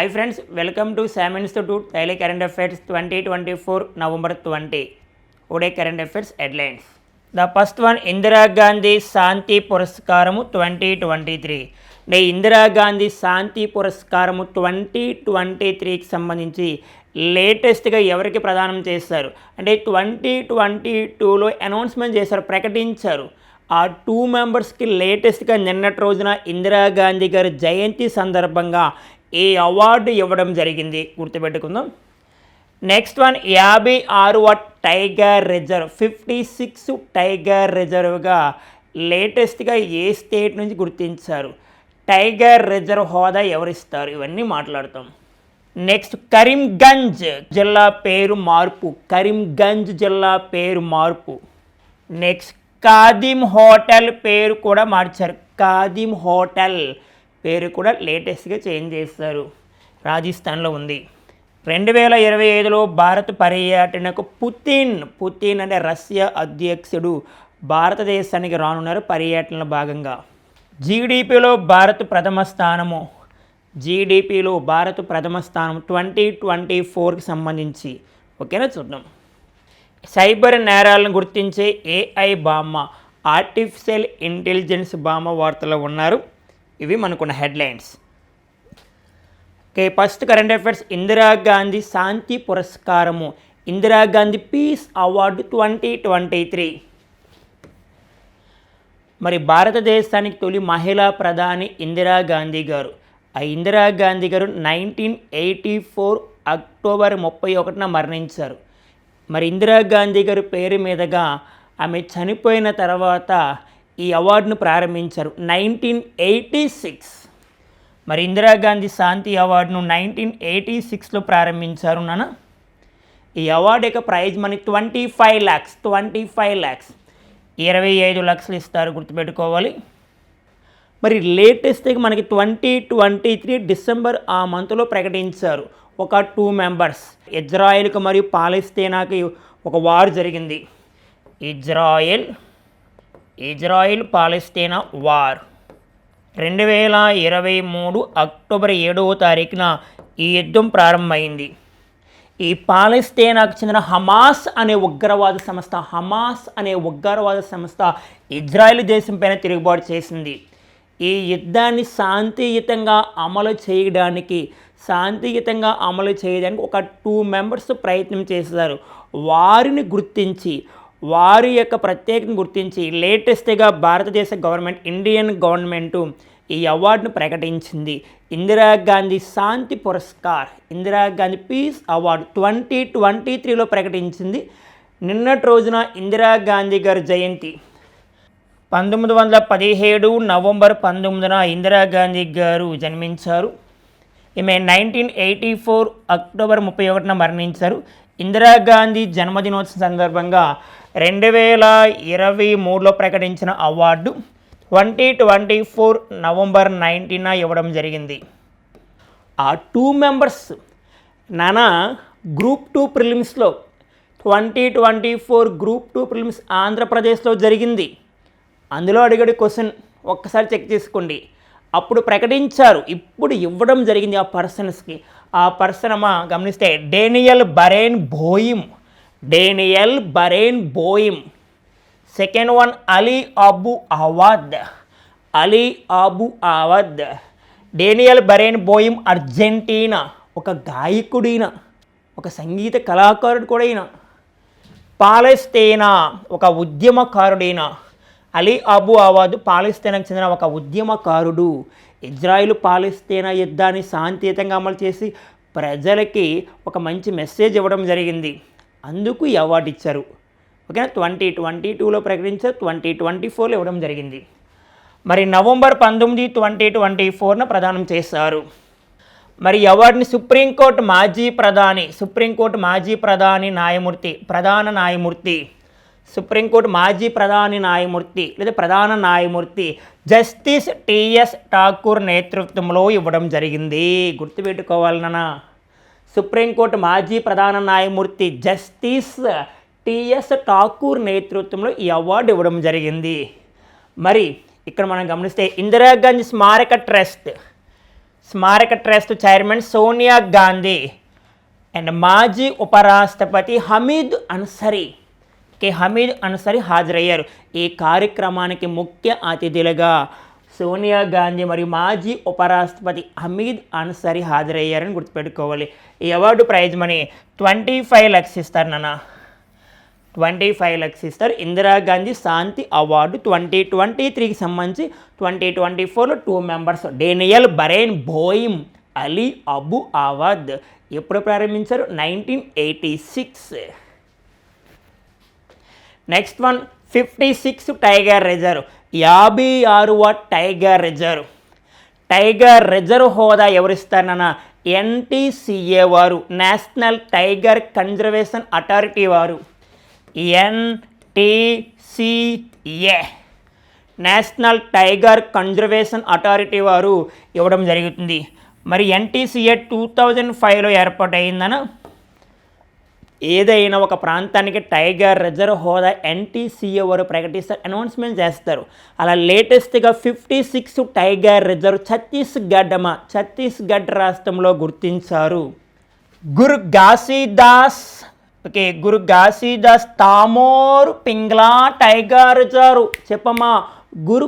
Hi friends, welcome to Sam Institute Daily Current Affairs 2024 November 20. Today Current Affairs headlines. The first one, Indira Gandhi Shanti Puraskaramu 2023. The Indira Gandhi Shanti Puraskaramu 2023కి సంబంధించి లేటెస్ట్గా ఎవరికి ప్రదానం చేశారు అంటే 2022లో announcement చేశారు, ప్రకటించారు. ఆ 2 మెంబర్స్కి లేటెస్ట్గా నిన్నటి రోజున ఇందిరాగాంధీ గారి జయంతి సందర్భంగా ఈ అవార్డు ఇవ్వడం జరిగింది, గుర్తుపెట్టుకుందాం. నెక్స్ట్ వన్, 56వ టైగర్ రిజర్వ్ 56 టైగర్ రిజర్వ్గా లేటెస్ట్గా ఏ స్టేట్ నుంచి గుర్తించారు, టైగర్ రిజర్వ్ హోదా ఎవరిస్తారు, ఇవన్నీ మాట్లాడతాం. నెక్స్ట్, కరీంగంజ్ జిల్లా పేరు మార్పు, కరీంగంజ్ జిల్లా పేరు మార్పు. నెక్స్ట్, ఖాదిం హోటల్ పేరు కూడా మార్చారు, ఖాదిం హోటల్ పేరు కూడా లేటెస్ట్గా చేంజ్ చేస్తారు, రాజస్థాన్లో ఉంది. 2025లో భారత్ పర్యటనకు పుతిన్ అంటే రష్యా అధ్యక్షుడు భారతదేశానికి రానున్నారు పర్యటనలో భాగంగా. జీడిపిలో భారత్ ప్రథమ స్థానము 2024కి సంబంధించి. ఓకేనా, చూద్దాం. సైబర్ నేరాలను గుర్తించే ఏఐ బామ్మ, ఆర్టిఫిషియల్ ఇంటెలిజెన్స్ బామ్మ వార్తలో ఉన్నారు. ఇవి మనకున్న headlines. Okay, first current affairs. Indira Gandhi శాంతి పురస్కారము, ఇందిరాగాంధీ పీస్ అవార్డు 2023. మరి భారతదేశానికి తొలి మహిళా ప్రధాని ఇందిరాగాంధీ గారు. ఆ ఇందిరాగాంధీ గారు 1984 అక్టోబర్ 31న మరణించారు. మరి ఇందిరాగాంధీ గారి పేరు మీదుగా ఆమె చనిపోయిన తర్వాత ఈ అవార్డును ప్రారంభించారు 1986. మరి ఇందిరాగాంధీ శాంతి అవార్డును 1986లో ప్రారంభించారు నాన్న. ఈ అవార్డు యొక్క ప్రైజ్ మనీ 25 lakhs 25 లక్షలు ఇస్తారు, గుర్తుపెట్టుకోవాలి. మరి లేటెస్ట్గా మనకి 2023 డిసెంబర్ ఆ మంత్లో ప్రకటించారు ఒక 2 మెంబర్స్. ఇజ్రాయెల్కి మరియు పాలస్తీనాకి ఒక వార్ జరిగింది, ఇజ్రాయెల్ పాలస్తీనా వార్. 2023 అక్టోబర్ 7వ తారీఖున ఈ యుద్ధం ప్రారంభమైంది. ఈ పాలస్తీనాకు చెందిన హమాస్ అనే ఉగ్రవాద సంస్థ ఇజ్రాయెల్ దేశం పైన తిరుగుబాటు చేసింది. ఈ యుద్ధాన్ని శాంతియుతంగా అమలు చేయడానికి ఒక 2 మెంబర్స్ ప్రయత్నం చేశారు. వారిని గుర్తించి, వారి యొక్క ప్రత్యేకతను గుర్తించి లేటెస్ట్గా భారతదేశ గవర్నమెంట్, ఇండియన్ గవర్నమెంటు ఈ అవార్డును ప్రకటించింది. ఇందిరాగాంధీ శాంతి పురస్కార్, ఇందిరాగాంధీ పీస్ అవార్డు 2023లో ప్రకటించింది. నిన్నటి రోజున ఇందిరాగాంధీ గారి జయంతి 1917 నవంబర్ 19న ఇందిరాగాంధీ గారు జన్మించారు. ఈమె 1984 అక్టోబర్ 31న మరణించారు. ఇందిరాగాంధీ జన్మదినోత్సవం సందర్భంగా 2023లో ప్రకటించిన అవార్డు 2024 నవంబర్ 19న ఇవ్వడం జరిగింది. ఆ 2 మెంబర్స్ నానా గ్రూప్ 2 ప్రిలిమ్స్లో 2024 గ్రూప్ 2 ప్రిలిమ్స్ ఆంధ్రప్రదేశ్లో జరిగింది. అందులో అడిగాడు క్వశ్చన్, ఒక్కసారి చెక్ చేసుకోండి. అప్పుడు ప్రకటించారు, ఇప్పుడు ఇవ్వడం జరిగింది ఆ పర్సన్స్కి. ఆ పర్సన్ అమ్మ గమనిస్తే Daniel Barenboim. Second one Ali Abu Awad. Daniel Barenboim Argentina, ఒక గాయకుడైన, ఒక సంగీత కళాకారుడు కూడా అయిన. పాలస్తీనా, ఒక ఉద్యమకారుడైన. అలీ అబు అవాద్ పాలస్తీనాకు చెందిన ఒక ఉద్యమకారుడు. ఇజ్రాయిల్ పాలస్తీనా యుద్ధాన్ని శాంతియుతంగా అమలు చేసి ప్రజలకి ఒక మంచి మెసేజ్ ఇవ్వడం జరిగింది, అందుకు ఈ అవార్డు ఇచ్చారు. ఓకేనా, 2022లో ప్రకటించారు, 2024లో ఇవ్వడం జరిగింది. మరి నవంబర్ 19, 2024న ప్రదానం చేశారు. మరి ఈ అవార్డుని సుప్రీంకోర్టు మాజీ ప్రధాన న్యాయమూర్తి జస్టిస్ టిఎస్ ఠాకూర్ నేతృత్వంలో ఇవ్వడం జరిగింది, గుర్తుపెట్టుకోవాలన్నా. సుప్రీంకోర్టు మాజీ ప్రధాన న్యాయమూర్తి జస్టిస్ టిఎస్ ఠాకూర్ నేతృత్వంలో ఈ అవార్డు ఇవ్వడం జరిగింది. మరి ఇక్కడ మనం గమనిస్తే ఇందిరాగాంధీ స్మారక ట్రస్ట్ స్మారక trust chairman Sonia Gandhi and మాజీ ఉపరాష్ట్రపతి హమీద్ అన్సరీ హమీద్ అన్సరీ హాజరయ్యారు. ఈ కార్యక్రమానికి ముఖ్య అతిథులుగా సోనియా గాంధీ మరియు మాజీ ఉపరాష్ట్రపతి హమీద్ అన్సరీ హాజరయ్యారని గుర్తుపెట్టుకోవాలి. ఈ అవార్డు ప్రైజ్ మనీ 25 lakhs ఇస్తారు నాన్న. 25 lakhs ఇస్తారు. ఇందిరాగాంధీ శాంతి అవార్డు 2023కి సంబంధించి 2024లో 2 members Daniel Barenboim Ali Abu Awad ఎప్పుడు ప్రారంభించారు? 1986. నెక్స్ట్ వన్ 56 టైగర్ రిజర్వ్ 56వ టైగర్ రిజర్వ్. టైగర్ రిజర్వ్ హోదా ఎవరిస్తారన్న NTCA వారు, నేషనల్ టైగర్ కన్జర్వేషన్ అథారిటీ వారు. NTCA national tiger conservation authority వారు ఇవ్వడం జరుగుతుంది. మరి NTCA 2005లో ఏర్పాటైందన. ఏదైనా ఒక ప్రాంతానికి టైగర్ రిజర్వ్ హోదా NTCA వారు ప్రకటిస్తారు, అనౌన్స్మెంట్ చేస్తారు. అలా లేటెస్ట్గా 56 టైగర్ రిజర్వ్ ఛత్తీస్గఢ్ రాష్ట్రంలో గుర్తించారు. గురు ఘాసీదాస్ తామోర్ పింగ్లా టైగర్ రిజర్వ్ చెప్పమ్మా. గురు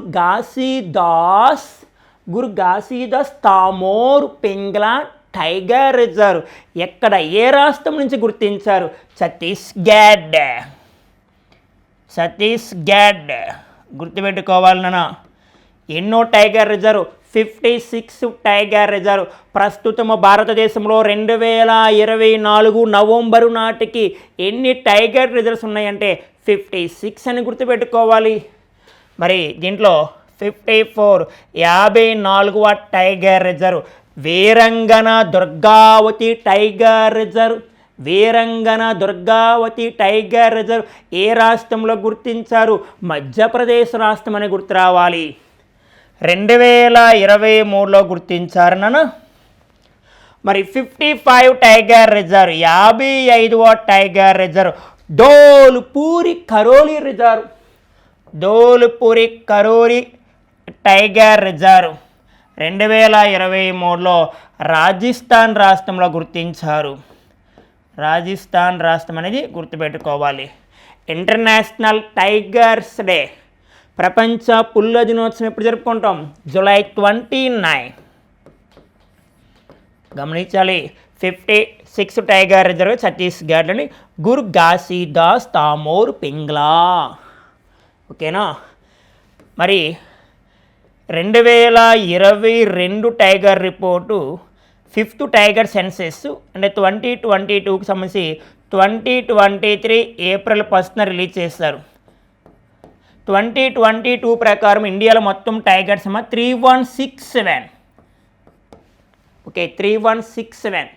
ఘాసీదాస్ తామోర్ పింగ్లా టైగర్ రిజర్వ్ ఎక్కడ, ఏ రాష్ట్రం నుంచి గుర్తించారు? ఛత్తీస్గఢ్ గుర్తుపెట్టుకోవాలన్నా. ఎన్నో టైగర్ రిజర్వ్? 56 tiger reserve. ప్రస్తుతము భారతదేశంలో 2024 నవంబరు నాటికి ఎన్ని టైగర్ రిజర్వ్స్ ఉన్నాయంటే 56 అని గుర్తుపెట్టుకోవాలి. మరి దీంట్లో 54వ tiger reserve వీరంగన Durgavati tiger reserve ఏ రాష్ట్రంలో గుర్తించారు? మధ్యప్రదేశ్ రాష్ట్రం అని గుర్తు రావాలి. 2023లో గుర్తించారు నాన్న. మరి 55 టైగర్ రిజర్వ్ 55వ tiger reserve Dholpur Karauli tiger reserve 2023లో రాజస్థాన్ రాష్ట్రంలో గుర్తించారు. రాజస్థాన్ రాష్ట్రం అనేది గుర్తుపెట్టుకోవాలి. ఇంటర్నేషనల్ టైగర్స్ డే, ప్రపంచ పుల్ల దినోత్సవం ఎప్పుడు జరుపుకుంటాం? జూలై 29. గమనించాలి. 56 టైగర్ రిజర్వ్ ఛత్తీస్గఢ్లోని గురు ఘాసీదాస్ తామోర్ పింగ్లా. ఓకేనా. మరి 2022 tiger report 5th tiger senses అంటే 2022కి సంబంధించి 2023 ఏప్రిల్ 1న రిలీజ్ చేస్తారు. 2022 ప్రకారం ఇండియాలో మొత్తం టైగర్స్ 3167. ఓకే, 3167.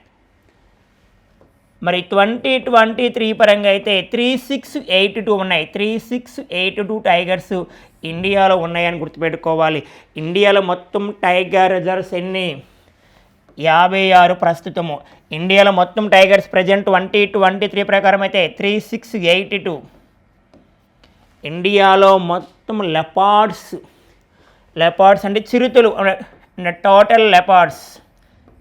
మరి 2023 పరంగా అయితే 3682 ఉన్నాయి. 3682 టైగర్స్ ఇండియాలో ఉన్నాయని గుర్తుపెట్టుకోవాలి. ఇండియాలో మొత్తం టైగర్ రిజర్వ్స్ ఎన్ని? 56 ప్రస్తుతము. ఇండియాలో మొత్తం టైగర్స్ ప్రజెంట్ 2023 ప్రకారం అయితే 3682. ఇండియాలో మొత్తం లెపార్డ్స్ అంటే చిరుతలు, టోటల్ లెపార్డ్స్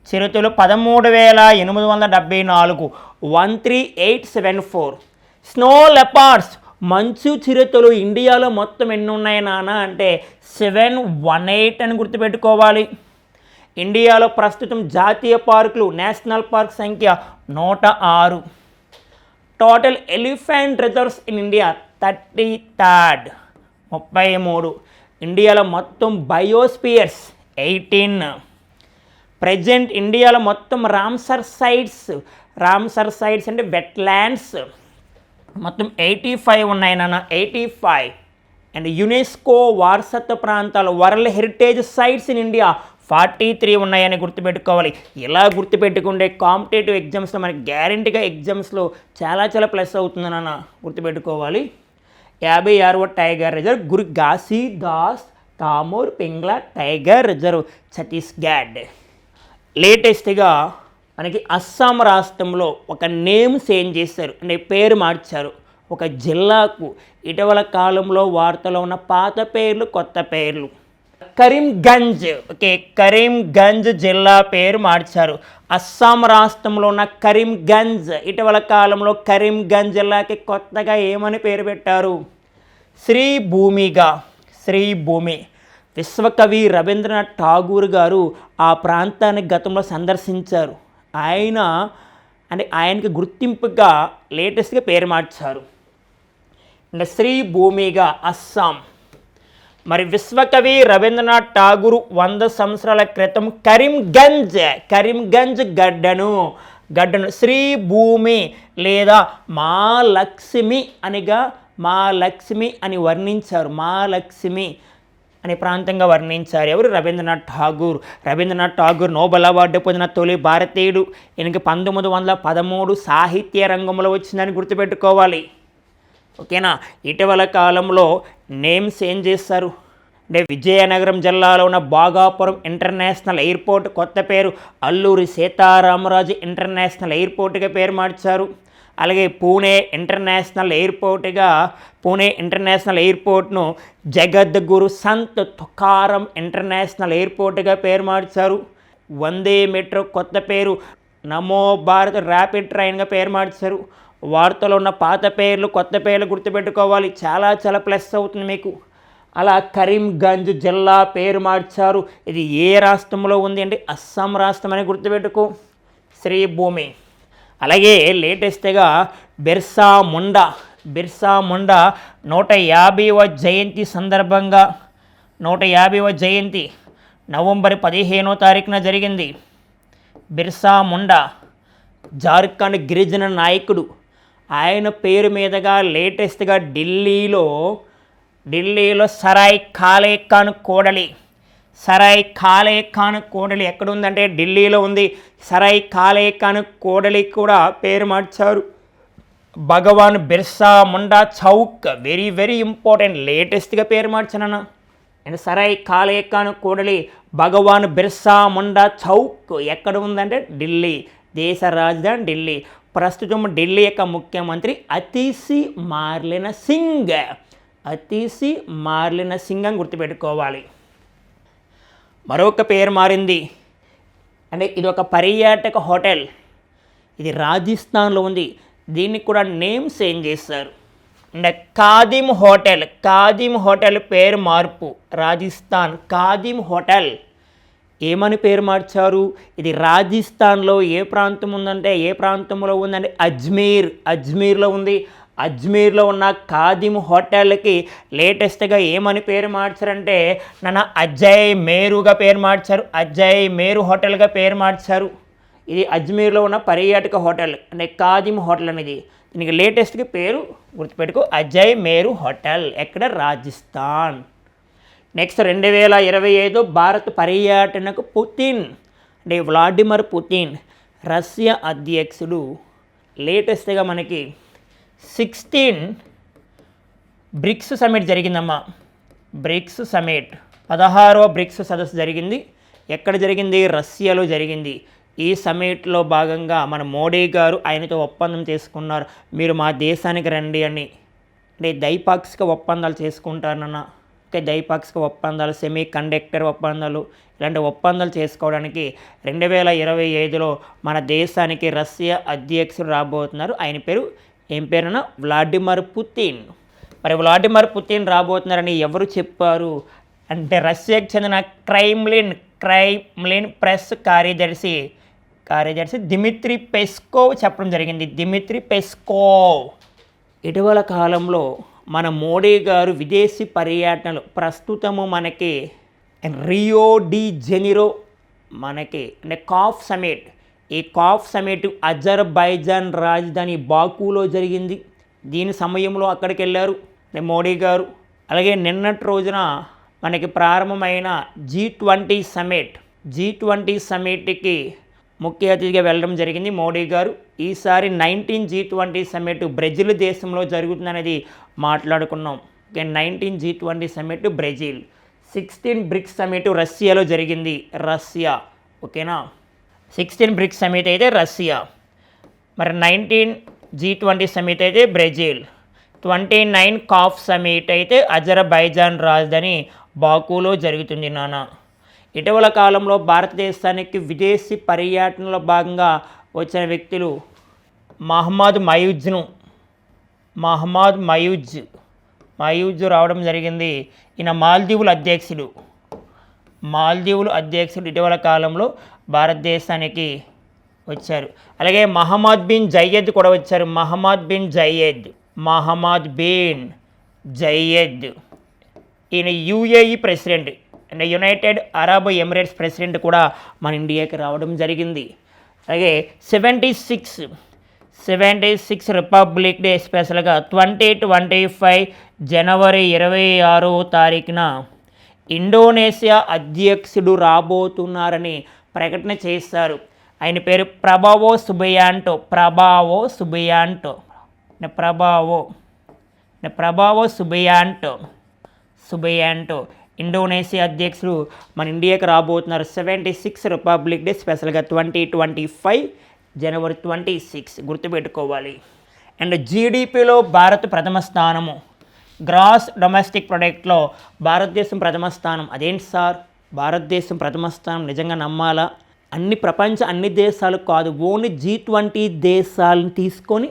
చిరుతలు 13,874, 13874. స్నో లెపార్డ్స్ మంచు చిరుతలు ఇండియాలో మొత్తం ఎన్ని ఉన్నాయి నాన్న అంటే 718 అని గుర్తుపెట్టుకోవాలి. ఇండియాలో ప్రస్తుతం జాతీయ పార్కులు, నేషనల్ పార్క్ సంఖ్య 106. Total elephant reserves in India 33. ఇండియాలో మొత్తం బయోస్పియర్స్ 18. ప్రజెంట్ ఇండియాలో మొత్తం రామ్సర్ సైట్స్ అంటే వెట్లాండ్స్ మొత్తం 85 ఉన్నాయి నాన్న, 85. అండ్ యునెస్కో వారసత్వ ప్రాంతాలు, world heritage sites in India 43 ఉన్నాయని గుర్తుపెట్టుకోవాలి. ఇలా గుర్తుపెట్టుకుంటే కాంపిటేటివ్ ఎగ్జామ్స్లో మనకి గ్యారంటీగా ఎగ్జామ్స్లో చాలా ప్లస్ అవుతుంది నాన్న, గుర్తుపెట్టుకోవాలి. 56వ టైగర్ రిజర్వ్ గురు ఘాసీదాస్ తామోర్ పింగ్లా టైగర్ రిజర్వ్ ఛత్తీస్గఢ్. లేటెస్ట్గా మనకి అస్సాం రాష్ట్రంలో ఒక నేమ్ చేంజ్ చేశారు, అంటే పేరు మార్చారు ఒక జిల్లాకు. ఇటీవల కాలంలో వార్తలో ఉన్న పాత పేర్లు, కొత్త పేర్లు. కరీంగంజ్. ఓకే, కరీంగంజ్ జిల్లా పేరు మార్చారు. అస్సాం రాష్ట్రంలో ఉన్న కరీంగంజ్ ఇటీవల కాలంలో కరీంగంజ్ జిల్లాకి కొత్తగా ఏమని పేరు పెట్టారు? శ్రీభూమిగా. శ్రీభూమి. విశ్వకవి రవీంద్రనాథ్ ఠాగూర్ గారు ఆ ప్రాంతాన్ని గతంలో సందర్శించారు. ఆయనకి గుర్తింపుగా లేటెస్ట్గా పేరు మార్చారు. శ్రీభూమిగా అస్సాం. మరి విశ్వకవి రవీంద్రనాథ్ ఠాగూర్ 100 సంవత్సరాల క్రితం కరీంగంజ్ గడ్డను శ్రీభూమి లేదా మహాలక్ష్మి అని వర్ణించారు. మహాలక్ష్మి అనే ప్రాంతంగా వర్ణించారు. ఎవరు? రవీంద్రనాథ్ ఠాగూర్ నోబెల్ అవార్డు పొందిన తొలి భారతీయుడు. ఈయనకి 1913 సాహిత్య రంగంలో వచ్చిందని గుర్తుపెట్టుకోవాలి. ఓకేనా? ఇటీవల కాలంలో నేమ్స్ ఏం చేస్తారు అంటే విజయనగరం జిల్లాలో ఉన్న బాగాపురం ఇంటర్నేషనల్ ఎయిర్పోర్ట్ కొత్త పేరు అల్లూరి సీతారామరాజు ఇంటర్నేషనల్ ఎయిర్పోర్ట్గా పేరు మార్చారు. అలాగే పూణే ఇంటర్నేషనల్ ఎయిర్పోర్ట్ను జగద్గురు సంత్ తుకారం ఇంటర్నేషనల్ ఎయిర్పోర్ట్గా పేరు మార్చారు. వందే మెట్రో కొత్త పేరు నమో భారత్ ర్యాపిడ్ ట్రైన్గా పేరు మార్చారు. వార్తలో ఉన్న పాత పేర్లు కొత్త పేర్లు గుర్తుపెట్టుకోవాలి. చాలా ప్లస్ అవుతుంది మీకు. అలా కరీంగంజ్ జిల్లా పేరు మార్చారు. ఇది ఏ రాష్ట్రంలో ఉంది అంటే అస్సాం రాష్ట్రం అని గుర్తుపెట్టుకో. శ్రీభూమి. అలాగే లేటెస్ట్గా బిర్సా ముండా 150వ జయంతి సందర్భంగా 150వ జయంతి నవంబర్ 15వ తారీఖున జరిగింది. బిర్సా ముండా జార్ఖండ్ గిరిజన నాయకుడు. ఆయన పేరు మీదుగా లేటెస్ట్గా ఢిల్లీలో సరాయ్ కాలే ఖాన్ కోడలి ఎక్కడ ఉందంటే ఢిల్లీలో ఉంది. సరాయ్ కాలే ఖాన్ కోడలి కూడా పేరు మార్చారు. భగవాన్ బిర్సా ముండా చౌక్ వెరీ ఇంపార్టెంట్, లేటెస్ట్గా పేరు మార్చానన్న. అండ్ సరాయ్ కాలే ఖాన్ కోడలి భగవాన్ బిర్సా ముండా చౌక్ ఎక్కడ ఉందంటే ఢిల్లీ, దేశ రాజధాని ఢిల్లీ. ప్రస్తుతం ఢిల్లీ యొక్క ముఖ్యమంత్రి అతిసి మార్లెన సింగ్ అని గుర్తుపెట్టుకోవాలి. మరొక పేరు మారింది అంటే ఇది ఒక పర్యాటక హోటల్. ఇది రాజస్థాన్లో ఉంది. దీనికి కూడా నేమ్స్ ఏం చేస్తారు అంటే ఖాదిమ్ హోటల్ పేరు మార్పు. రాజస్థాన్ ఖాదిమ్ హోటల్ ఏమని పేరు మార్చారు? ఇది రాజస్థాన్లో ఏ ప్రాంతంలో ఉందంటే అజ్మీర్లో ఉంది. అజ్మీర్లో ఉన్న ఖాదిమ్ హోటల్కి లేటెస్ట్గా ఏమని పేరు మార్చారంటే అజయ్ మేరుగా పేరు మార్చారు. అజయ్ మేరు హోటల్గా పేరు మార్చారు. ఇది అజ్మీర్లో ఉన్న పర్యాటక హోటల్ అంటే ఖాదిమ్ హోటల్ అనేది. దీనికి లేటెస్ట్గా పేరు గుర్తుపెట్టుకో, అజయ్ మేరు హోటల్. ఎక్కడ? రాజస్థాన్. నెక్స్ట్ 2025 భారత్ పర్యటనకు వ్లాడిమిర్ పుతిన్ రష్యా అధ్యక్షుడు లేటెస్ట్గా మనకి 16 బ్రిక్స్ సమిట్ జరిగిందమ్మా. 16వ బ్రిక్స్ సదస్సు జరిగింది. ఎక్కడ జరిగింది? రష్యాలో జరిగింది. ఈ సమిట్లో భాగంగా మన మోడీ గారు ఆయనతో ఒప్పందం చేసుకున్నారు. మీరు మా దేశానికి రండి అని. అంటే ద్వైపాక్షిక ఒప్పందాలు చేసుకుంటారన్న. ద్వైపాక్షిక ఒప్పందాలు, సెమీ కండక్టర్ ఒప్పందాలు, ఇలాంటి ఒప్పందాలు చేసుకోవడానికి 2025లో మన దేశానికి రష్యా అధ్యక్షుడు రాబోతున్నారు. ఆయన పేరు ఏం పేరున? Vladimir Putin. మరి వ్లాడిమిర్ పుతిన్ రాబోతున్నారని ఎవరు చెప్పారు అంటే రష్యాకు చెందిన క్రైమ్లిన్ ప్రెస్ కార్యదర్శి దిమిత్రీ పెస్కోవ్ చెప్పడం జరిగింది. Dmitry Peskov. ఇటీవల కాలంలో మన మోడీ గారు విదేశీ పర్యటనలు ప్రస్తుతము మనకి రియో డి జెనిరో మనకి అంటే కాఫ్ సమిట్. ఈ కాఫ్ సమిట్ అజర్బైజాన్ రాజధాని బాకులో జరిగింది. దీని సమయంలో అక్కడికి వెళ్ళారు మోడీ గారు. అలాగే నిన్నటి రోజున మనకి ప్రారంభమైన G20 సమిట్కి ముఖ్య అతిథిగా వెళ్ళడం జరిగింది మోడీ గారు. ఈసారి 19 G20 సమిట్ బ్రెజిల్ దేశంలో జరుగుతుందనేది మాట్లాడుకున్నాం. 19 G20 summit Brazil. 16 bricks summit రష్యాలో జరిగింది. ఓకేనా? 16 బ్రిక్స్ సమిట్ అయితే రష్యా, మరి 19 G20 సమిట్ అయితే బ్రెజిల్, 29 కాఫ్ సమిట్ అయితే అజర్బైజాన్ రాజధాని బాకులో జరుగుతుంది నాన్న. ఇటీవల కాలంలో భారతదేశానికి విదేశీ పర్యటనలో భాగంగా వచ్చిన వ్యక్తులు మహమ్మద్ మయూజ్ రావడం జరిగింది. ఈయన మాల్దీవుల అధ్యక్షుడు ఇటీవల కాలంలో భారతదేశానికి వచ్చారు. అలాగే మహమ్మద్ బిన్ జయ్యద్ కూడా వచ్చారు. మహమ్మద్ బిన్ జయ్యద్ ఈయన UAE president and United Arab Emirates president కూడా మన ఇండియాకి రావడం జరిగింది. అలాగే 76 రిపబ్లిక్ డే స్పెషల్గా 2025 జనవరి 26వ తారీఖున ఇండోనేషియా అధ్యక్షుడు రాబోతున్నారని ప్రకటన చేశారు. ఆయన పేరు ప్రభావో సుబియాంటో ఇండోనేషియా అధ్యక్షుడు మన ఇండియాకి రాబోతున్నారు. 76 రిపబ్లిక్ డే స్పెషల్గా 2025 జనవరి 26 గుర్తుపెట్టుకోవాలి. అండ్ జీడిపిలో భారత్ ప్రథమ స్థానము, గ్రాస్ డొమెస్టిక్ ప్రొడక్ట్లో భారతదేశం ప్రథమ స్థానం. అదేంటి సార్ భారతదేశం ప్రథమ స్థానం, నిజంగా నమ్మాలా? అన్ని దేశాలు కాదు, ఓన్లీ G20 దేశాలను తీసుకొని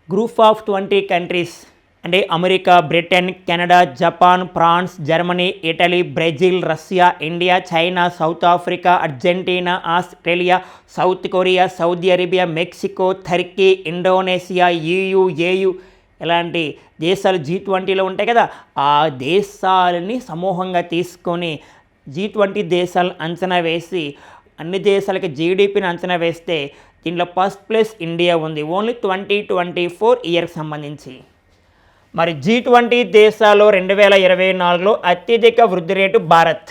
గ్రూప్ ఆఫ్ 20 కంట్రీస్ అంటే America, Britain, Canada, Japan, France, Germany, Italy, Brazil, Russia, India, China, South Africa, Argentina, Australia, South Korea, Saudi Arabia, Mexico, Turkey, Indonesia, AU ఇలాంటి దేశాలు G20లో ఉంటాయి కదా, ఆ దేశాలని సమూహంగా తీసుకొని G20 దేశాలను అంచనా వేసి అన్ని దేశాలకి జీడిపిని అంచనా వేస్తే దీంట్లో ఫస్ట్ ప్లేస్ ఇండియా ఉంది, ఓన్లీ 2024 ఇయర్కి సంబంధించి. మరి G20 దేశాల్లో 2024లో అత్యధిక వృద్ధి రేటు భారత్.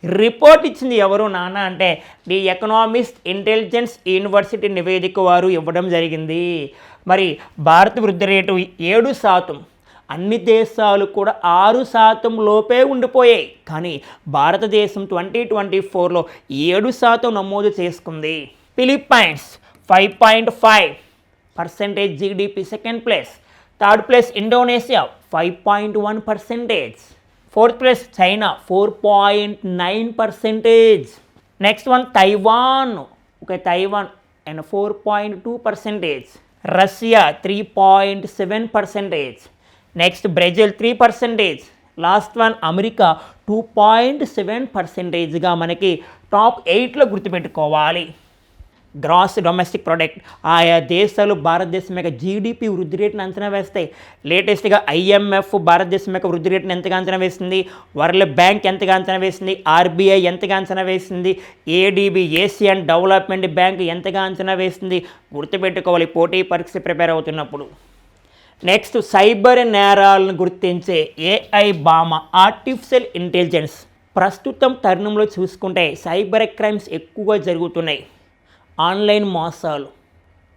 రిపోర్ట్ ఇచ్చింది ఎవరు నాన్న అంటే ది ఎకనామిస్ట్ ఇంటెలిజెన్స్ యూనివర్సిటీ నివేదిక వారు ఇవ్వడం జరిగింది. మరి భారత్ వృద్ధి రేటు 7%, అన్ని దేశాలు కూడా 6% లోపే ఉండిపోయాయి. కానీ భారతదేశం 2024లో 7% నమోదు చేసుకుంది. Philippines 5.5% GDP second place. Third place Indonesia 5.1%. Fourth place China 4.9%. Next one Taiwan and 4.2%. Russia 3.7%. Next Brazil 3%. Last one America 2.7%గా మనకి టాప్ 8లో గుర్తుపెట్టుకోవాలి. గ్రాస్ డొమెస్టిక్ ప్రొడక్ట్ ఆయా దేశాలు భారతదేశం యొక్క జీడిపి వృద్ధి రేటును అంచనా వేస్తాయి. లేటెస్ట్గా IMF భారతదేశం యొక్క వృద్ధి రేటును ఎంతగా అంచనా వేసింది, వరల్డ్ బ్యాంక్ ఎంతగా అంచనా వేసింది, RBI ఎంతగా అంచనా వేసింది, ADB ఏషియన్ డెవలప్మెంట్ బ్యాంక్ ఎంతగా అంచనా వేసింది గుర్తుపెట్టుకోవాలి పోటీ పరీక్ష ప్రిపేర్ అవుతున్నప్పుడు. నెక్స్ట్ సైబర్ నేరాలను గుర్తించే AI బామ ఆర్టిఫిషియల్ ఇంటెలిజెన్స్. ప్రస్తుతం తరుణంలో చూసుకుంటే సైబర్ క్రైమ్స్ ఎక్కువగా జరుగుతున్నాయి. ఆన్లైన్ మోసాలు,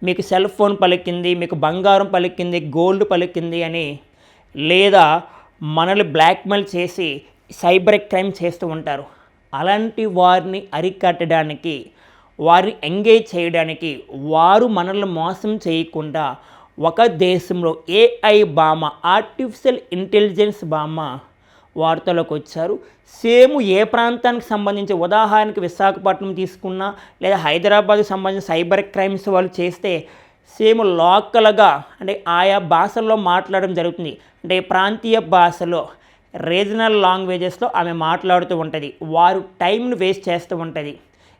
మీకు సెల్ ఫోన్ పలికింది, మీకు బంగారం పలికింది, గోల్డ్ పలికింది అని, లేదా మనల్ని బ్లాక్మెయిల్ చేసి సైబర్ క్రైమ్ చేస్తూ ఉంటారు. అలాంటి వారిని అరికట్టడానికి, వారిని ఎంగేజ్ చేయడానికి, వారు మనల్ని మోసం చేయకుండా ఒక దేశంలో AI బామ ఆర్టిఫిషియల్ ఇంటెలిజెన్స్ బామ వార్తలోకి వచ్చారు. సేమ్ ఏ ప్రాంతానికి సంబంధించి, ఉదాహరణకి విశాఖపట్నం తీసుకున్నా లేదా హైదరాబాద్కి సంబంధించిన సైబర్ క్రైమ్స్ వాళ్ళు చేస్తే సేమ్ లోకల్గా అంటే ఆయా భాషల్లో మాట్లాడడం జరుగుతుంది. అంటే ప్రాంతీయ భాషలో రీజనల్ లాంగ్వేజెస్లో ఆమె మాట్లాడుతూ ఉంటుంది. వారు టైంను వేస్ట్ చేస్తూ ఉంటుంది.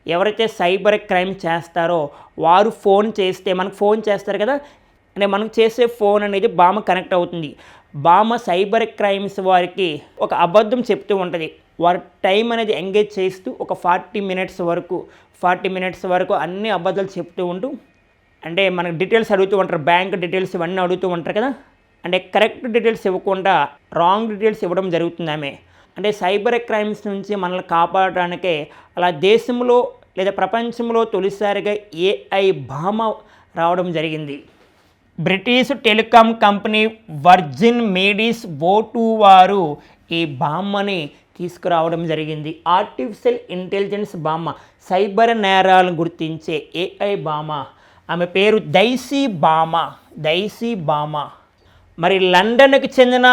ఎవరైతే సైబర్ క్రైమ్ చేస్తారో వారు ఫోన్ చేస్తే, మనకు ఫోన్ చేస్తారు కదా, అంటే మనకు చేసే ఫోన్ అనేది బామ కనెక్ట్ అవుతుంది. బామ సైబర్ క్రైమ్స్ వారికి ఒక అబద్ధం చెప్తూ ఉంటుంది. వారి టైం అనేది ఎంగేజ్ చేస్తూ ఒక 40 మినిట్స్ వరకు అన్ని అబద్ధాలు చెప్తూ ఉంటూ, అంటే మనకు డీటెయిల్స్ అడుగుతూ ఉంటారు, బ్యాంక్ డీటెయిల్స్ ఇవన్నీ అడుగుతూ ఉంటారు కదా, అంటే కరెక్ట్ డీటెయిల్స్ ఇవ్వకుండా రాంగ్ డీటెయిల్స్ ఇవ్వడం జరుగుతుంది ఆమె. అంటే సైబర్ క్రైమ్స్ నుంచి మనల్ని కాపాడడానికే అలా దేశంలో లేదా ప్రపంచంలో తొలిసారిగా AI భామ రావడం జరిగింది. British telecom company Virgin Media O2 వారు ఈ బామ్మని తీసుకురావడం జరిగింది. ఆర్టిఫిషియల్ ఇంటెలిజెన్స్ బామ్మ, సైబర్ నేరాలను గుర్తించే AI బామ. ఆమె పేరు దైసీ బామ. మరి లండన్కి చెందిన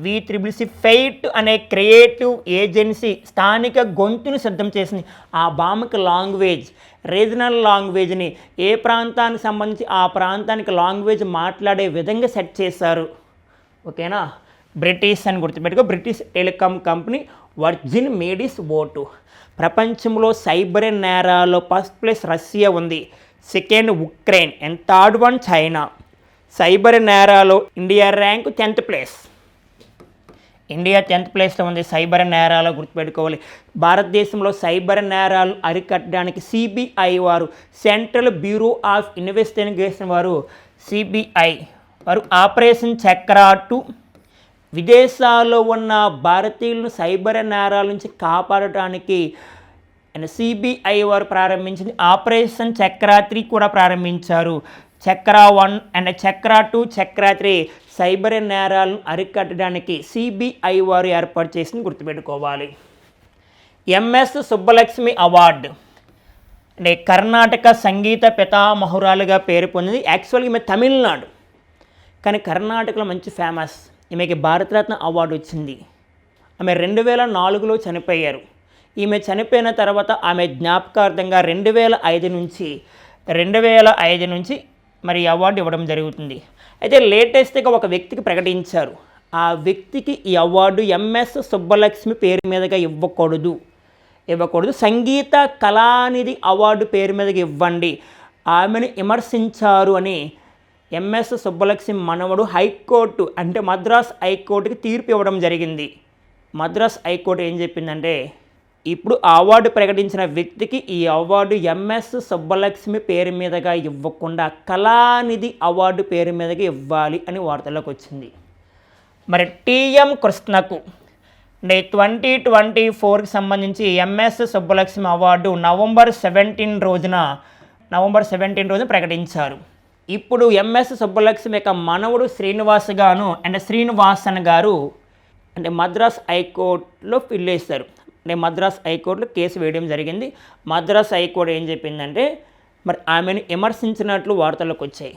V3C ఫెయిట్ అనే క్రియేటివ్ ఏజెన్సీ స్థానిక గొంతును సిద్ధం చేసింది. ఆ భామకి లాంగ్వేజ్, రీజనల్ లాంగ్వేజ్ని ఏ ప్రాంతానికి సంబంధించి ఆ ప్రాంతానికి లాంగ్వేజ్ మాట్లాడే విధంగా సెట్ చేశారు. ఓకేనా. బ్రిటిష్ అని గుర్తుపెట్టుకో. British telecom company Virgin Media ఓటు. ప్రపంచంలో సైబర్ నేరాల్లో ఫస్ట్ ప్లేస్ రష్యా ఉంది, second Ukraine and third one China. Cyber నేరాలో India rank 10th place. India 10th ప్లేస్లో ఉంది సైబర్ నేరాలు గుర్తుపెట్టుకోవాలి. భారతదేశంలో సైబర్ నేరాలు అరికట్టడానికి సిబిఐ వారు, సెంట్రల్ బ్యూరో ఆఫ్ ఇన్వెస్టిగేషన్ వారు, సిబిఐ వారు ఆపరేషన్ చక్ర 2 విదేశాల్లో ఉన్న భారతీయులను సైబర్ నేరాల నుంచి కాపాడటానికి సిబిఐ వారు ప్రారంభించింది. ఆపరేషన్ చక్ర 3 కూడా ప్రారంభించారు. చక్ర 1 అండ్ చక్ర 2, చక్ర 3 సైబర్ నేరాలను అరికట్టడానికి సిబిఐ వారు ఏర్పాటు చేసింది గుర్తుపెట్టుకోవాలి. ఎంఎస్ సుబ్బలక్ష్మి అవార్డు అంటే కర్ణాటక సంగీత పితామహురాలుగా పేరు పొందింది. యాక్చువల్గా ఈమె తమిళనాడు, కానీ కర్ణాటకలో మంచి ఫేమస్. ఈమెకి భారతరత్న అవార్డు వచ్చింది. ఆమె 2004లో చనిపోయారు. ఈమె చనిపోయిన తర్వాత ఆమె జ్ఞాపకార్థంగా 2005 నుంచి మరి అవార్డు ఇవ్వడం జరుగుతుంది. అయితే లేటెస్ట్గా ఒక వ్యక్తికి ప్రకటించారు. ఆ వ్యక్తికి ఈ అవార్డు ఎంఎస్ సుబ్బలక్ష్మి పేరు మీదుగా ఇవ్వకూడదు, సంగీత కళానిధి అవార్డు పేరు మీదుగా ఇవ్వండి, ఆమెను విమర్శించారు అని ఎంఎస్ సుబ్బలక్ష్మి మనవడు హైకోర్టు అంటే మద్రాస్ హైకోర్టుకి తీర్పు ఇవ్వడం జరిగింది. మద్రాస్ హైకోర్టు ఏం చెప్పిందంటే ఇప్పుడు అవార్డు ప్రకటించిన వ్యక్తికి ఈ అవార్డు ఎంఎస్ సుబ్బలక్ష్మి పేరు మీదుగా ఇవ్వకుండా కళానిధి అవార్డు పేరు మీదుగా ఇవ్వాలి అని వార్తల్లోకి వచ్చింది. మరి టిఎం కృష్ణకు అంటే 2024కి సంబంధించి ఎంఎస్ సుబ్బలక్ష్మి అవార్డు నవంబర్ 17 రోజున ప్రకటించారు. ఇప్పుడు ఎంఎస్ సుబ్బలక్ష్మి యొక్క మనవడు శ్రీనివాస్ గాను అండ్ శ్రీనివాసన్ గారు అంటే మద్రాస్ హైకోర్టులో ఫిల్ చేశారు. అంటే మద్రాస్ హైకోర్టులో కేసు వేయడం జరిగింది. మద్రాస్ హైకోర్టు ఏం చెప్పిందంటే మరి ఆమెను విమర్శించినట్లు వార్తలకు వచ్చాయి.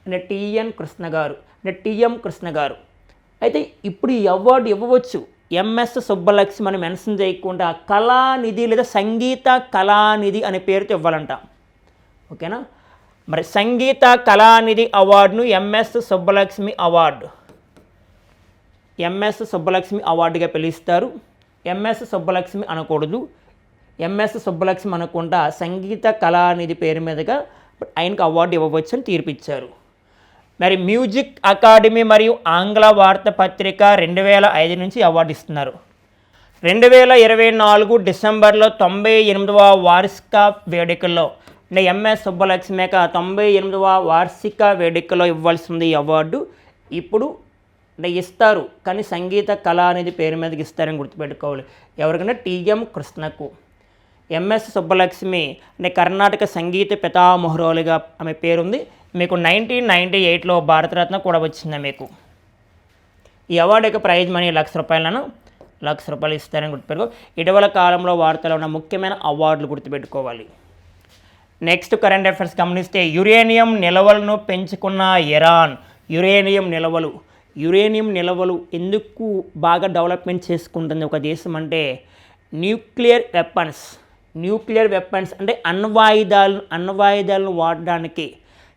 అంటే టిఎం కృష్ణ గారు అయితే ఇప్పుడు ఈ అవార్డు ఇవ్వవచ్చు. ఎంఎస్ సుబ్బలక్ష్మి అని మెన్షన్ చేయకుండా కళానిధి లేదా సంగీత కళానిధి అనే పేరుతో ఇవ్వాలంట. ఓకేనా. మరి సంగీత కళానిధి అవార్డును ఎంఎస్ సుబ్బలక్ష్మి అవార్డుగా పిలుస్తారు. ఎంఎస్ సుబ్బలక్ష్మి అనకూడదు. ఎంఎస్ సుబ్బలక్ష్మి అనకుండా సంగీత కళానిధి పేరు మీదుగా ఆయనకు అవార్డు ఇవ్వవచ్చు అని తీర్పిచ్చారు. మరి మ్యూజిక్ అకాడమీ మరియు ఆంగ్ల వార్తాపత్రిక 2005 నుంచి అవార్డు ఇస్తున్నారు. 2024 డిసెంబర్లో 98వ వార్షిక వేడుకల్లో అంటే ఎంఎస్ సుబ్బలక్ష్మి యొక్క 98వ వార్షిక వేడుకలో ఇవ్వాల్సింది ఈ అవార్డు. ఇప్పుడు అంటే ఇస్తారు, కానీ సంగీత కళ అనేది పేరు మీదకి ఇస్తారని గుర్తుపెట్టుకోవాలి. ఎవరికైనా టిఎం కృష్ణకు. ఎంఎస్ సుబ్బలక్ష్మి అంటే కర్ణాటక సంగీత పితామహురాలుగా ఆమె పేరుంది. మీకు 1998లో భారతరత్న కూడా వచ్చింది మీకు. ఈ అవార్డు యొక్క ప్రైజ్ మనీ ₹1,00,000 ఇస్తారని గుర్తుపెట్టుకో. ఇటీవల కాలంలో వార్తలో ఉన్న ముఖ్యమైన అవార్డులు గుర్తుపెట్టుకోవాలి. నెక్స్ట్ కరెంట్ అఫైర్స్ గమనిస్తే యురేనియం నిల్వలను పెంచుకున్న ఇరాన్. యురేనియం నిల్వలు ఎందుకు బాగా డెవలప్మెంట్ చేసుకుంటుంది ఒక దేశం అంటే న్యూక్లియర్ వెపన్స్ అంటే అణ్వాయుధాలను వాడడానికి,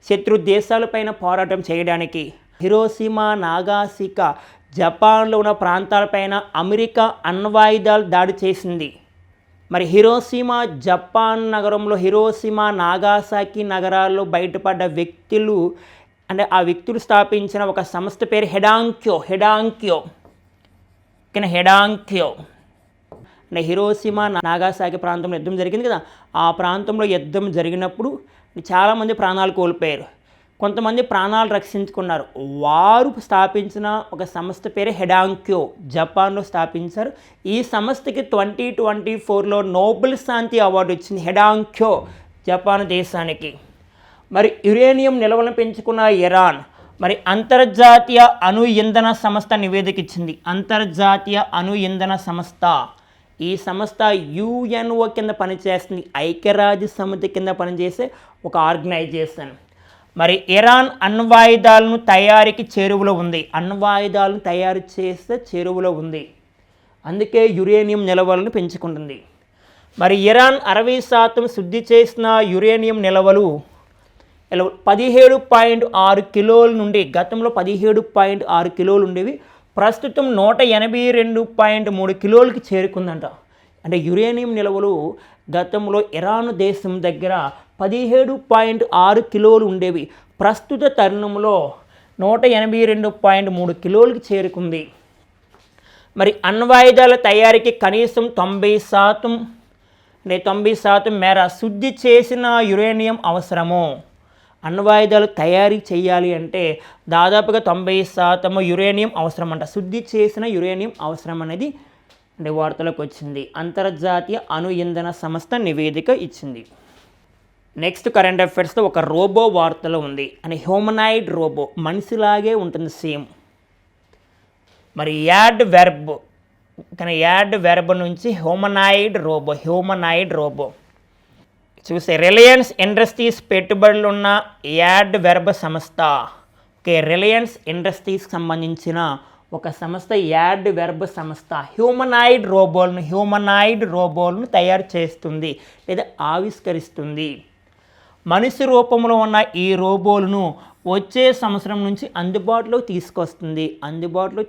శత్రు దేశాలపైన పోరాటం చేయడానికి. హిరోషిమా, నాగాసాకి జపాన్లో ఉన్న ప్రాంతాలపైన అమెరికా అణ్వాయుధాలు దాడి చేసింది. మరి హిరోషిమా నాగాసాకి నగరాల్లో బయటపడ్డ వ్యక్తులు అంటే ఆ వ్యక్తులు స్థాపించిన ఒక సంస్థ పేరు హెడాంక్యో అంటే హిరోషిమా నాగాసాకి ప్రాంతంలో యుద్ధం జరిగింది కదా. ఆ ప్రాంతంలో యుద్ధం జరిగినప్పుడు చాలామంది ప్రాణాలు కోల్పోయారు, కొంతమంది ప్రాణాలు రక్షించుకున్నారు. వారు స్థాపించిన ఒక సంస్థ పేరు హెడాంక్యో, జపాన్లో స్థాపించారు. ఈ సంస్థకి 2024లో నోబెల్ శాంతి అవార్డు వచ్చింది హెడాంక్యో జపాన్ దేశానికి. మరి యురేనియం నిల్వలను పెంచుకున్న ఇరాన్ మరి అంతర్జాతీయ అణు ఇంధన సంస్థ నివేదిక ఇచ్చింది. అంతర్జాతీయ అణు ఇంధన సంస్థ, ఈ సంస్థ యుఎన్ఓ కింద పనిచేస్తుంది, ఐక్యరాజ్య సమితి కింద పనిచేసే ఒక ఆర్గనైజేషన్. మరి ఇరాన్ అణ్వాయుధాలను తయారీకి చేరువలో ఉంది. అణ్వాయుధాలను తయారు చేస్తే చేరువలో ఉంది, అందుకే యురేనియం నిల్వలను పెంచుకుంటుంది. మరి ఇరాన్ 60% శుద్ధి చేసిన యురేనియం నిల్వలు 17.6 కిలోల నుండి, గతంలో 17.6 కిలోలు ఉండేవి, ప్రస్తుతం 182.3 కిలోలకి చేరుకుందంట. అంటే యురేనియం నిల్వలు గతంలో ఇరాన్ దేశం దగ్గర 17.6 కిలోలు ఉండేవి, ప్రస్తుత తరుణంలో 182.3 కిలోలకి చేరుకుంది. మరి అణ్వాయుధాల తయారీకి కనీసం 90% మేర శుద్ధి చేసిన యురేనియం అవసరము. అణ్వాయుధాలు తయారీ చేయాలి అంటే దాదాపుగా 90% యురేనియం అవసరం అంట. శుద్ధి చేసిన యురేనియం అవసరం అనేది అంటే వార్తలకు వచ్చింది. అంతర్జాతీయ అణు ఇంధన సంస్థ నివేదిక ఇచ్చింది. నెక్స్ట్ కరెంట్ అఫైర్స్లో ఒక రోబో వార్తలో ఉంది. అని హ్యూమనాయిడ్ రోబో, మనిషిలాగే ఉంటుంది సేమ్. మరి యాడ్ వెర్బ్ నుంచి హ్యూమనాయిడ్ రోబో చూస్తే రిలయన్స్ ఇండస్ట్రీస్ పెట్టుబడులు ఉన్న యాడ్ వెర్బ్ సంస్థ. ఓకే, రిలయన్స్ ఇండస్ట్రీస్కి సంబంధించిన ఒక సంస్థ యాడ్ వెర్బ్ సంస్థ హ్యూమనాయిడ్ రోబోలను తయారు చేస్తుంది లేదా ఆవిష్కరిస్తుంది. మనిషి రూపంలో ఉన్న ఈ రోబోలను వచ్చే సంవత్సరం నుంచి అందుబాటులో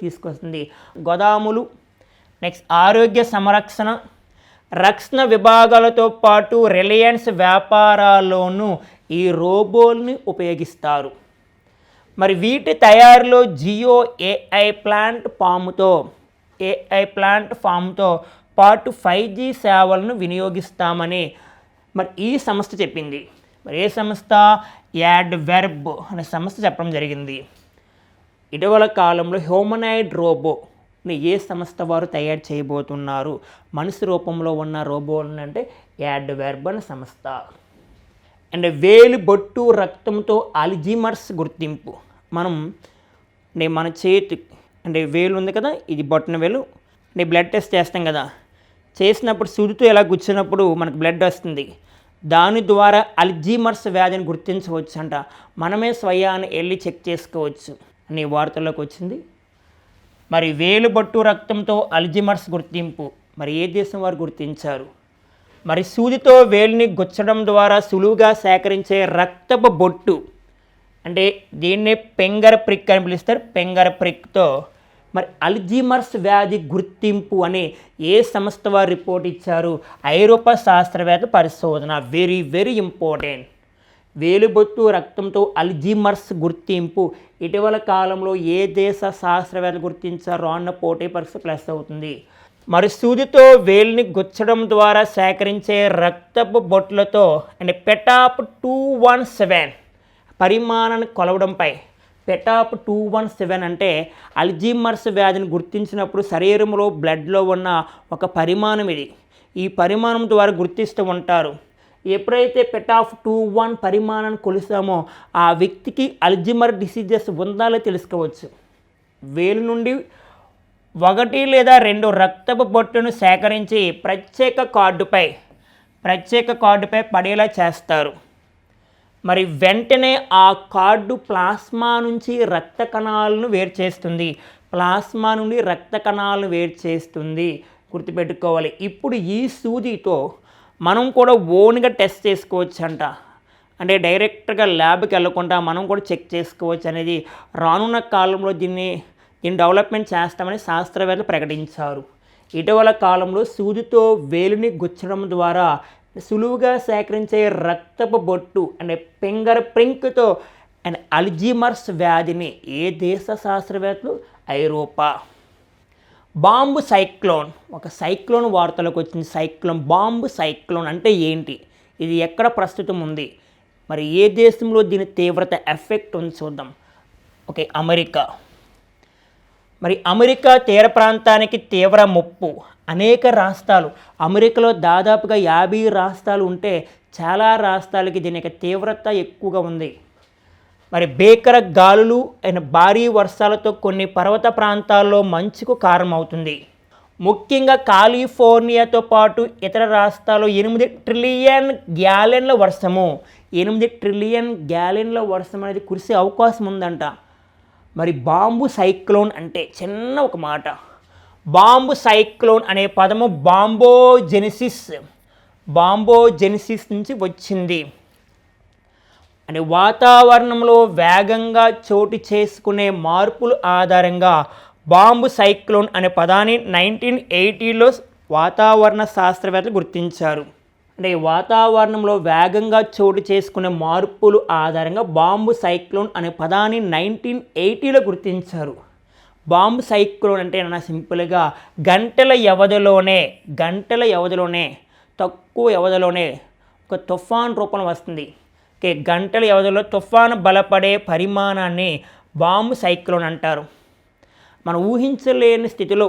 తీసుకొస్తుంది. గోదాములు, నెక్స్ట్ ఆరోగ్య సంరక్షణ, రక్షణ విభాగాలతో పాటు రిలయన్స్ వ్యాపారాల్లోనూ ఈ రోబోల్ని ఉపయోగిస్తారు. మరి వీటి తయారీలో జియో ఏఐ ప్లాంట్ ఫామ్తో పాటు 5G సేవలను వినియోగిస్తామని మరి ఈ సంస్థ చెప్పింది. మరి ఏ సంస్థ? యాడ్ వెర్బ్ అనే సంస్థ చెప్పడం జరిగింది. ఇటీవల కాలంలో హ్యూమనాయిడ్ రోబోని ఏ సంస్థ వారు తయారు చేయబోతున్నారు? మనిషి రూపంలో ఉన్న రోబోలను అంటే యాడ్ వెర్బ్ అనే సంస్థ. అండ్ వేలు బొట్టు రక్తంతో అల్జీమర్స్ గుర్తింపు. మన చేతి అంటే వేలు ఉంది కదా, ఇది బొట్టన వేలు, బ్లడ్ టెస్ట్ చేస్తాం కదా, చేసినప్పుడు సూదితో ఎలా గుచ్చినప్పుడు మనకు బ్లడ్ వస్తుంది. దాని ద్వారా అల్జీమర్స్ వ్యాధిని గుర్తించవచ్చు అంట. మనమే స్వయాన్ని వెళ్ళి చెక్ చేసుకోవచ్చు అని వార్తల్లోకి వచ్చింది. మరి వేలు బొట్టు రక్తంతో అల్జీమర్స్ గుర్తింపు మరి ఏ దేశం వారు గుర్తించారు? మరి సూదితో వేలుని గుచ్చడం ద్వారా సులువుగా సేకరించే రక్తపు బొట్టు అంటే దీన్నే ఫింగర్ ప్రిక్ అని పిలుస్తారు. ఫింగర్ ప్రిక్తో మరి అల్జీమర్స్ వ్యాధి గుర్తింపు అని ఏ సంస్థ వారు రిపోర్ట్ ఇచ్చారు? ఐరోపా శాస్త్రవేత్త పరిశోధన. Very very important. వేలుబొట్టు రక్తంతో అల్జీమర్స్ గుర్తింపు ఇటీవల కాలంలో ఏ దేశ శాస్త్రవేత్తలు గుర్తించారో అన్న పోటీ పరీక్ష ప్లస్ అవుతుంది. మరి సూదితో వేలుని గుచ్చడం ద్వారా సేకరించే రక్తపు బొట్లతో అంటే పెటాప్ 217 పరిమాణాన్ని కొలవడంపై పెటాప్ 217 అంటే అల్జీమర్స్ వ్యాధిని గుర్తించినప్పుడు శరీరంలో బ్లడ్లో ఉన్న ఒక పరిమాణం ఇది. ఈ పరిమాణం ద్వారా గుర్తిస్తూ ఉంటారు. ఎప్పుడైతే పెటాప్ 21 పరిమాణాన్ని కొలుస్తామో ఆ వ్యక్తికి అల్జీమర్ డిసీజెస్ ఉందాలో తెలుసుకోవచ్చు. వేలు నుండి 1 లేదా 2 రక్తపు బొట్టును సేకరించి ప్రత్యేక కార్డుపై పడేలా చేస్తారు. మరి వెంటనే ఆ కార్డు ప్లాస్మా నుంచి రక్త కణాలను వేరు చేస్తుంది. గుర్తుపెట్టుకోవాలి. ఇప్పుడు ఈ సూదితో మనం కూడా ఓన్గా టెస్ట్ చేసుకోవచ్చు అంట. అంటే డైరెక్ట్గా ల్యాబ్కి వెళ్ళకుండా మనం కూడా చెక్ చేసుకోవచ్చు అనేది రానున్న కాలంలో దీన్ని డెవలప్మెంట్ చేస్తామని శాస్త్రవేత్తలు ప్రకటించారు. ఇటీవల కాలంలో సూదితో వేలుని గుచ్చడం ద్వారా సులువుగా సేకరించే రక్తపు బొట్టు అంటే ఫింగర్ ప్రింక్తో అండ్ అల్జీమర్స్ వ్యాధిని ఏ దేశ శాస్త్రవేత్తలు? ఐరోపా. బాంబు సైక్లోన్, ఒక సైక్లోన్ వార్తలకు వచ్చింది. బాంబు సైక్లోన్ అంటే ఏంటి? ఇది ఎక్కడ ప్రస్తుతం ఉంది? మరి ఏ దేశంలో దీని తీవ్రత ఎఫెక్ట్ ఉంది చూద్దాం. Okay, America. మరి అమెరికా తీర ప్రాంతానికి తీవ్ర ముప్పు. అనేక రాష్ట్రాలు, అమెరికాలో దాదాపుగా 50 రాష్ట్రాలు ఉంటే చాలా రాష్ట్రాలకి దీని యొక్క తీవ్రత ఎక్కువగా ఉంది. మరి భీకర గాలులు అండ్ భారీ వర్షాలతో కొన్ని పర్వత ప్రాంతాల్లో మంచుకు కారణమవుతుంది. ముఖ్యంగా కాలిఫోర్నియాతో పాటు ఇతర రాష్ట్రాల్లో 8 ట్రిలియన్ గ్యాలన్ల వర్షము 8 ట్రిలియన్ గ్యాలన్ల వర్షం అనేది కురిసే అవకాశం ఉందంట. మరి బాంబు సైక్లోన్ అంటే చిన్న ఒక మాట, బాంబు సైక్లోన్ అనే పదము బాంబోజెనిసిస్ నుంచి వచ్చింది. అంటే వాతావరణంలో వేగంగా చోటు చేసుకునే మార్పుల ఆధారంగా బాంబు సైక్లోన్ అనే పదాన్ని 1980లో వాతావరణ శాస్త్రవేత్తలు గుర్తించారు. అంటే వాతావరణంలో వేగంగా చోటు చేసుకునే మార్పులు ఆధారంగా బాంబు సైక్లోన్ అనే పదాన్ని 1980లో గుర్తించారు. బాంబు సైక్లోన్ అంటే సింపుల్గా గంటల వ్యవధిలోనే తక్కువ వ్యవధిలోనే ఒక తుఫాన్ రూపంలో వస్తుంది. గంటల వ్యవధిలో తుఫాను బలపడే పరిమాణాన్ని బాంబు సైక్లోన్ అంటారు. మనం ఊహించలేని స్థితిలో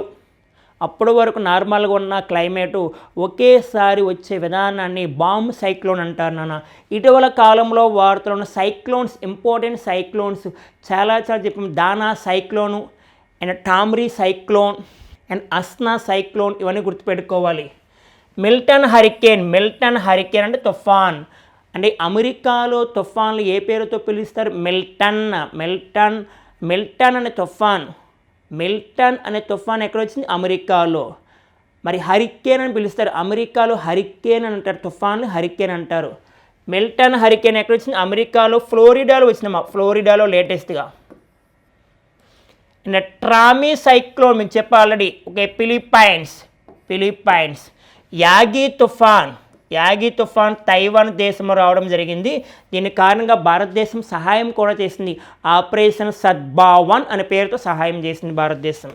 అప్పటి వరకు నార్మల్గా ఉన్న క్లైమేటు ఒకేసారి వచ్చే విధానాన్ని బాంబు సైక్లోన్ అంటారు నాన్న. ఇటీవల కాలంలో వాడుతున్న సైక్లోన్స్, ఇంపార్టెంట్ సైక్లోన్స్ చాలా చెప్పాము. దానా సైక్లోను అండ్ టామ్రీ సైక్లోన్ అండ్ అస్నా సైక్లోన్, ఇవన్నీ గుర్తుపెట్టుకోవాలి. మిల్టన్ హరికేన్ అంటే తుఫాన్. అంటే అమెరికాలో తుఫాన్లు ఏ పేరుతో పిలుస్తారు? మిల్టన్ అనే తుఫాన్. మిల్టన్ అనే తుఫాన్ ఎక్కడ వచ్చింది? అమెరికాలో. మరి హరికేన్ అని పిలుస్తారు. అమెరికాలో హరికేన్ అని అంటారు, తుఫాన్లు హరికేన్ అంటారు. మిల్టన్ హరికేన్ ఎక్కడ వచ్చింది? అమెరికాలో ఫ్లోరిడాలో వచ్చిందమ్మా, ఫ్లోరిడాలో లేటెస్ట్గా. అండ్ ట్రామీ సైక్లోన్ మీకు చెప్పా ఆల్రెడీ. Okay, Philippines. యాగి తుఫాన్ తైవాన్ దేశంలో రావడం జరిగింది. దీని కారణంగా భారతదేశం సహాయం కూడా చేసింది. ఆపరేషన్ సద్భావన్ అనే పేరుతో సహాయం చేసింది భారతదేశం.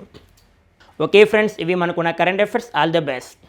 ఓకే ఫ్రెండ్స్, ఇవి మనకున్న current affairs. All the best.